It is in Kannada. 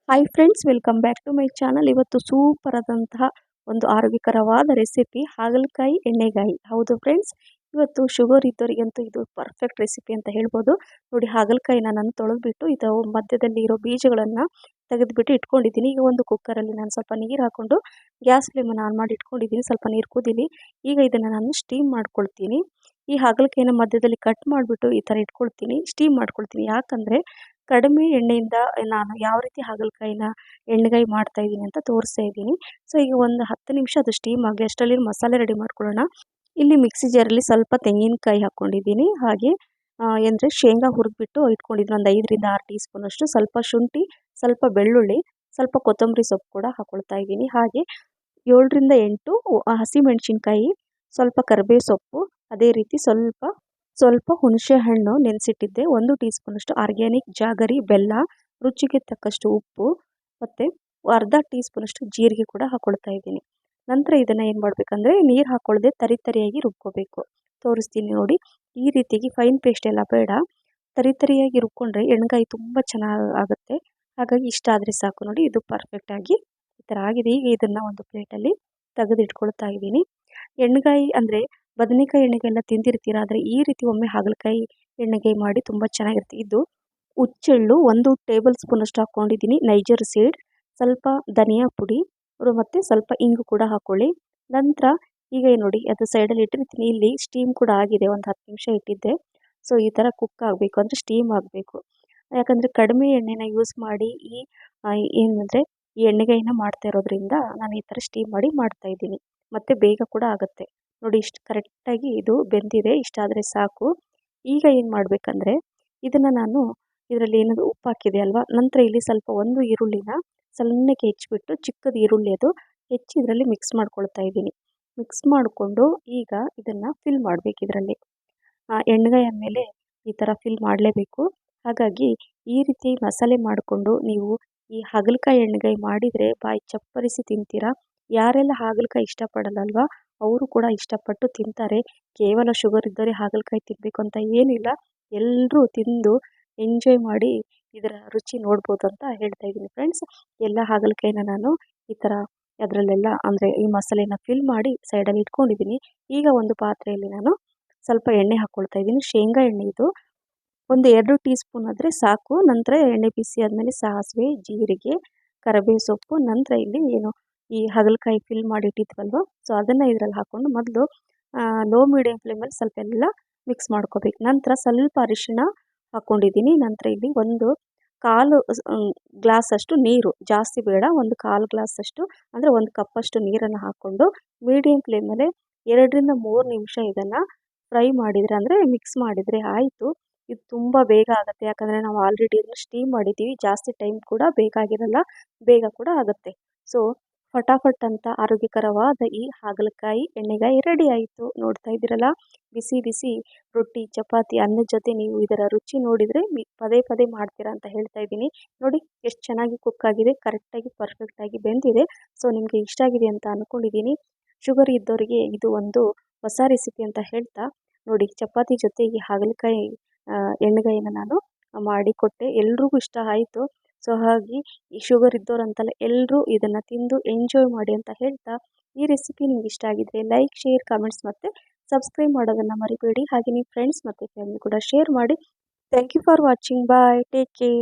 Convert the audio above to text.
Hi friends, welcome back to my channel. ಇವತ್ತು ಸೂಪರ್ ಆದಂತಹ ಒಂದು ಆರೋಗ್ಯಕರವಾದ ರೆಸಿಪಿ ಹಾಗಲಕಾಯಿ ಎಣ್ಣೆಗಾಯಿ. ಹೌದು ಫ್ರೆಂಡ್ಸ್, ಇವತ್ತು ಶುಗರ್ ಇದ್ದವರಿಗಂತೂ ಇದು ಪರ್ಫೆಕ್ಟ್ ರೆಸಿಪಿ ಅಂತ ಹೇಳ್ಬೋದು. ನೋಡಿ, ಹಾಗಲಕಾಯಿನ ನಾನು ತೊಳೆದ್ಬಿಟ್ಟು ಇದು ಮಧ್ಯದಲ್ಲಿ ಇರೋ ಬೀಜಗಳನ್ನು ತೆಗೆದುಬಿಟ್ಟು ಇಟ್ಕೊಂಡಿದ್ದೀನಿ. ಈಗ ಒಂದು ಕುಕ್ಕರಲ್ಲಿ ನಾನು ಸ್ವಲ್ಪ ನೀರು ಹಾಕ್ಕೊಂಡು ಗ್ಯಾಸ್ ಫ್ಲೇಮನ್ನು ಆನ್ ಮಾಡಿ ಇಟ್ಕೊಂಡಿದ್ದೀನಿ. ಸ್ವಲ್ಪ ನೀರು ಕುದೀಲಿ. ಈಗ ಇದನ್ನು ನಾನು ಸ್ಟೀಮ್ ಮಾಡ್ಕೊಳ್ತೀನಿ. ಈ ಹಾಗಲಕಾಯಿನ ಮಧ್ಯದಲ್ಲಿ ಕಟ್ ಮಾಡಿಬಿಟ್ಟು ಈ ಥರ ಇಟ್ಕೊಳ್ತೀನಿ, ಸ್ಟೀಮ್ ಮಾಡ್ಕೊಳ್ತೀನಿ. ಯಾಕಂದರೆ ಕಡಿಮೆ ಎಣ್ಣೆಯಿಂದ ನಾನು ಯಾವ ರೀತಿ ಹಾಗಲಕಾಯಿನ ಎಣ್ಣೆಗಾಯಿ ಮಾಡ್ತಾ ಇದ್ದೀನಿ ಅಂತ ತೋರಿಸ್ತಾ ಇದ್ದೀನಿ. ಸೊ ಈಗ ಒಂದು 10 ನಿಮಿಷ ಅದು ಸ್ಟೀಮ್ ಆಗಲಿ, ಅಷ್ಟರಲ್ಲಿ ಮಸಾಲೆ ರೆಡಿ ಮಾಡ್ಕೊಳ್ಳೋಣ. ಇಲ್ಲಿ ಮಿಕ್ಸಿ ಜಾರಲ್ಲಿ ಸ್ವಲ್ಪ ತೆಂಗಿನಕಾಯಿ ಹಾಕ್ಕೊಂಡಿದ್ದೀನಿ. ಹಾಗೆ ಅಂದರೆ ಶೇಂಗಾ ಹುರಿದ್ಬಿಟ್ಟು ಇಟ್ಕೊಂಡಿದ್ದೀನಿ. ಒಂದು 5ರಿಂದ 6 ಟೀ ಸ್ಪೂನಷ್ಟು. ಸ್ವಲ್ಪ ಶುಂಠಿ, ಸ್ವಲ್ಪ ಬೆಳ್ಳುಳ್ಳಿ, ಸ್ವಲ್ಪ ಕೊತ್ತಂಬರಿ ಸೊಪ್ಪು ಕೂಡ ಹಾಕ್ಕೊಳ್ತಾ ಇದ್ದೀನಿ. ಹಾಗೆ 7ರಿಂದ 8 ಹಸಿಮೆಣಸಿನ್ಕಾಯಿ, ಸ್ವಲ್ಪ ಕರಿಬೇವು ಸೊಪ್ಪು, ಅದೇ ರೀತಿ ಸ್ವಲ್ಪ ಹುಣಸೆ ಹಣ್ಣು ನೆನೆಸಿಟ್ಟಿದ್ದೆ. 1 ಟೀ ಸ್ಪೂನಷ್ಟು ಆರ್ಗ್ಯಾನಿಕ್ ಜಾಗರಿ ಬೆಲ್ಲ, ರುಚಿಗೆ ತಕ್ಕಷ್ಟು ಉಪ್ಪು, ಮತ್ತು ಅರ್ಧ ಟೀ ಸ್ಪೂನಷ್ಟು ಜೀರಿಗೆ ಕೂಡ ಹಾಕ್ಕೊಳ್ತಾ ಇದ್ದೀನಿ. ನಂತರ ಇದನ್ನು ಏನು ಮಾಡಬೇಕಂದ್ರೆ ನೀರು ಹಾಕ್ಕೊಳ್ಳದೆ ತರಿಯಾಗಿ ರುಬ್ಕೋಬೇಕು. ತೋರಿಸ್ತೀನಿ ನೋಡಿ. ಈ ರೀತಿಯಾಗಿ ಫೈನ್ ಪೇಸ್ಟ್ ಎಲ್ಲ ಬೇಡ, ತರಿಯಾಗಿ ರುಬ್ಕೊಂಡ್ರೆ ಎಣ್ಗಾಯಿ ತುಂಬ ಚೆನ್ನಾಗಿ ಆಗುತ್ತೆ. ಹಾಗಾಗಿ ಇಷ್ಟ ಆದರೆ ಸಾಕು. ನೋಡಿ, ಇದು ಪರ್ಫೆಕ್ಟಾಗಿ ಈ ಥರ ಆಗಿದೆ. ಈಗ ಇದನ್ನು ಒಂದು ಪ್ಲೇಟಲ್ಲಿ ತೆಗೆದಿಟ್ಕೊಳ್ತಾ ಇದ್ದೀನಿ. ಎಣ್ಗಾಯಿ ಅಂದರೆ ಬದನೆಕಾಯಿ ಎಣ್ಣೆಗಾಯಿ ಎಲ್ಲ ತಿಂದಿರ್ತೀರ, ಆದರೆ ಈ ರೀತಿ ಒಮ್ಮೆ ಹಾಗಲಕಾಯಿ ಎಣ್ಣೆಗಾಯಿ ಮಾಡಿ ತುಂಬ ಚೆನ್ನಾಗಿರುತ್ತೆ. ಇದು ಹುಚ್ಚೆಳ್ಳು 1 ಟೇಬಲ್ ಸ್ಪೂನಷ್ಟು ಹಾಕ್ಕೊಂಡಿದ್ದೀನಿ, ನೈಜರ್ ಸೀಡ್, ಸ್ವಲ್ಪ ಧನಿಯಾ ಪುಡಿ ಮತ್ತು ಸ್ವಲ್ಪ ಇಂಗು ಕೂಡ ಹಾಕ್ಕೊಳ್ಳಿ. ನಂತರ ಈಗ ನೋಡಿ, ಅದು ಸೈಡಲ್ಲಿ ಇಟ್ಟಿರ್ತೀನಿ. ಇಲ್ಲಿ ಸ್ಟೀಮ್ ಕೂಡ ಆಗಿದೆ, ಒಂದು 10 ನಿಮಿಷ ಇಟ್ಟಿದ್ದೆ. ಸೊ ಈ ಥರ ಕುಕ್ ಆಗಬೇಕು, ಅಂದರೆ ಸ್ಟೀಮ್ ಆಗಬೇಕು. ಯಾಕಂದರೆ ಕಡಿಮೆ ಎಣ್ಣೆನ ಯೂಸ್ ಮಾಡಿ ಏನಂದರೆ ಈ ಎಣ್ಣೆಗಾಯಿನ ಮಾಡ್ತಾ ಇರೋದ್ರಿಂದ ನಾನು ಈ ಥರ ಸ್ಟೀಮ್ ಮಾಡಿ ಮಾಡ್ತಾಯಿದ್ದೀನಿ. ಮತ್ತು ಬೇಗ ಕೂಡ ಆಗುತ್ತೆ. ನೋಡಿ, ಇಷ್ಟು ಕರೆಕ್ಟಾಗಿ ಇದು ಬೆಂದಿದೆ. ಇಷ್ಟಾದರೆ ಸಾಕು. ಈಗ ಏನು ಮಾಡಬೇಕಂದ್ರೆ ಇದನ್ನು ನಾನು ಇದರಲ್ಲಿ ಏನಾದರೂ ಉಪ್ಪು ಹಾಕಿದೆ ಅಲ್ವಾ. ನಂತರ ಇಲ್ಲಿ ಸ್ವಲ್ಪ 1 ಈರುಳ್ಳಿನ ಸಣ್ಣಕ್ಕೆ ಹೆಚ್ಚಿಬಿಟ್ಟು, ಚಿಕ್ಕದು ಈರುಳ್ಳಿ ಅದು ಹೆಚ್ಚಿ ಇದರಲ್ಲಿ ಮಿಕ್ಸ್ ಮಾಡ್ಕೊಳ್ತಾ ಇದ್ದೀನಿ. ಮಿಕ್ಸ್ ಮಾಡಿಕೊಂಡು ಈಗ ಇದನ್ನು ಫಿಲ್ ಮಾಡಬೇಕು. ಇದರಲ್ಲಿ ಎಣ್ಣೆಗಾಯಿ ಆದಮೇಲೆ ಈ ಥರ ಫಿಲ್ ಮಾಡಲೇಬೇಕು. ಹಾಗಾಗಿ ಈ ರೀತಿ ಮಸಾಲೆ ಮಾಡಿಕೊಂಡು ನೀವು ಈ ಹಾಗಲಕಾಯಿ ಎಣ್ಣೆಗಾಯಿ ಮಾಡಿದರೆ ಬಾಯಿ ಚಪ್ಪರಿಸಿ ತಿಂತೀರಾ. ಯಾರೆಲ್ಲ ಹಾಗಲಕಾಯಿ ಇಷ್ಟಪಡಲ್ಲಲ್ವಾ, ಅವರು ಕೂಡ ಇಷ್ಟಪಟ್ಟು ತಿಂತಾರೆ. ಕೇವಲ ಶುಗರ್ ಇದ್ದವರೇ ಹಾಗಲಕಾಯಿ ತಿನ್ನಬೇಕು ಅಂತ ಏನಿಲ್ಲ, ಎಲ್ಲರೂ ತಿಂದು ಎಂಜಾಯ್ ಮಾಡಿ ಇದರ ರುಚಿ ನೋಡ್ಬೋದು ಅಂತ ಹೇಳ್ತಾ ಇದ್ದೀನಿ ಫ್ರೆಂಡ್ಸ್. ಎಲ್ಲ ಹಾಗಲಕಾಯಿನ ನಾನು ಈ ಥರ ಅದರಲ್ಲೆಲ್ಲ ಅಂದರೆ ಈ ಮಸಾಲೆನ ಫಿಲ್ ಮಾಡಿ ಸೈಡಲ್ಲಿ ಇಟ್ಕೊಂಡಿದ್ದೀನಿ. ಈಗ ಒಂದು ಪಾತ್ರೆಯಲ್ಲಿ ನಾನು ಸ್ವಲ್ಪ ಎಣ್ಣೆ ಹಾಕ್ಕೊಳ್ತಾ ಇದ್ದೀನಿ. ಶೇಂಗಾ ಎಣ್ಣೆ ಇದು ಒಂದು 2 ಟೀ ಸ್ಪೂನ್ ಆದರೆ ಸಾಕು. ನಂತರ ಎಣ್ಣೆ ಬಿಸಿ ಆದಮೇಲೆ ಸಾಸಿವೆ, ಜೀರಿಗೆ, ಕರಿಬೇವು ಸೊಪ್ಪು, ನಂತರ ಇಲ್ಲಿ ಈ ಹಾಗಲಕಾಯಿ ಫಿಲ್ ಮಾಡಿ ಇಟ್ಟಿದ್ವಲ್ವ, ಸೊ ಅದನ್ನು ಇದರಲ್ಲಿ ಹಾಕ್ಕೊಂಡು ಮೊದಲು ಲೋ ಮೀಡಿಯಮ್ ಫ್ಲೇಮಲ್ಲಿ ಸ್ವಲ್ಪ ಎಲ್ಲ ಮಿಕ್ಸ್ ಮಾಡ್ಕೋಬೇಕು. ನಂತರ ಸ್ವಲ್ಪ ಅರಿಶಿಣ ಹಾಕ್ಕೊಂಡಿದ್ದೀನಿ. ನಂತರ ಇಲ್ಲಿ 1/4 ಗ್ಲಾಸಷ್ಟು ನೀರು, ಜಾಸ್ತಿ ಬೇಡ, 1/4 ಗ್ಲಾಸಷ್ಟು ಅಂದರೆ 1 ಕಪ್ಪಷ್ಟು ನೀರನ್ನು ಹಾಕ್ಕೊಂಡು ಮೀಡಿಯಮ್ ಫ್ಲೇಮಲ್ಲೇ 2ರಿಂದ 3 ನಿಮಿಷ ಇದನ್ನು ಫ್ರೈ ಮಾಡಿದರೆ, ಅಂದರೆ ಮಿಕ್ಸ್ ಮಾಡಿದರೆ ಆಯಿತು. ಇದು ತುಂಬ ಬೇಗ ಆಗುತ್ತೆ, ಯಾಕಂದರೆ ನಾವು ಆಲ್ರೆಡಿ ಇದನ್ನು ಸ್ಟೀಮ್ ಮಾಡಿದ್ದೀವಿ. ಜಾಸ್ತಿ ಟೈಮ್ ಕೂಡ ಬೇಕಾಗಿರಲ್ಲ, ಬೇಗ ಕೂಡ ಆಗುತ್ತೆ. ಸೊ ಫಟಾಫಟ್ ಅಂತ ಆರೋಗ್ಯಕರವಾದ ಈ ಹಾಗಲಕಾಯಿ ಎಣ್ಣೆಗಾಯಿ ರೆಡಿ ಆಯಿತು. ನೋಡ್ತಾ ಇದ್ದೀರಲ್ಲ, ಬಿಸಿ ಬಿಸಿ ರೊಟ್ಟಿ, ಚಪಾತಿ, ಅನ್ನದ ಜೊತೆ ನೀವು ಇದರ ರುಚಿ ನೋಡಿದರೆ ಪದೇ ಪದೇ ಮಾಡ್ತೀರಾ ಅಂತ ಹೇಳ್ತಾ ಇದ್ದೀನಿ. ನೋಡಿ ಎಷ್ಟು ಚೆನ್ನಾಗಿ ಕುಕ್ ಆಗಿದೆ, ಕರೆಕ್ಟಾಗಿ ಪರ್ಫೆಕ್ಟಾಗಿ ಬೆಂದಿದೆ. ಸೊ ನಿಮಗೆ ಇಷ್ಟ ಆಗಿದೆ ಅಂತ ಅಂದ್ಕೊಂಡಿದ್ದೀನಿ. ಶುಗರ್ ಇದ್ದವರಿಗೆ ಇದು ಒಂದು ಹೊಸ ರೆಸಿಪಿ ಅಂತ ಹೇಳ್ತಾ, ನೋಡಿ ಚಪಾತಿ ಜೊತೆ ಈ ಹಾಗಲಕಾಯಿ ಎಣ್ಣೆಗಾಯಿನ ನಾನು ಮಾಡಿಕೊಟ್ಟೆ, ಎಲ್ರಿಗೂ ಇಷ್ಟ ಆಯಿತು. ಸೊ ಹಾಗೆ ಈ ಶುಗರ್ ಇದ್ದವ್ರು ಅಂತಲ್ಲ, ಎಲ್ಲರೂ ಇದನ್ನು ತಿಂದು ಎಂಜಾಯ್ ಮಾಡಿ ಅಂತ ಹೇಳ್ತಾ, ಈ ರೆಸಿಪಿ ನಿಮ್ಗೆ ಇಷ್ಟ ಆಗಿದ್ರೆ ಲೈಕ್, ಶೇರ್, ಕಮೆಂಟ್ಸ್ ಮತ್ತು ಸಬ್ಸ್ಕ್ರೈಬ್ ಮಾಡೋದನ್ನು ಮರಿಬೇಡಿ. ಹಾಗೆ ನಿಮ್ಮ ಫ್ರೆಂಡ್ಸ್ ಮತ್ತು ಫ್ಯಾಮಿಲಿ ಕೂಡ ಶೇರ್ ಮಾಡಿ. Thank you for watching. Bye, take care.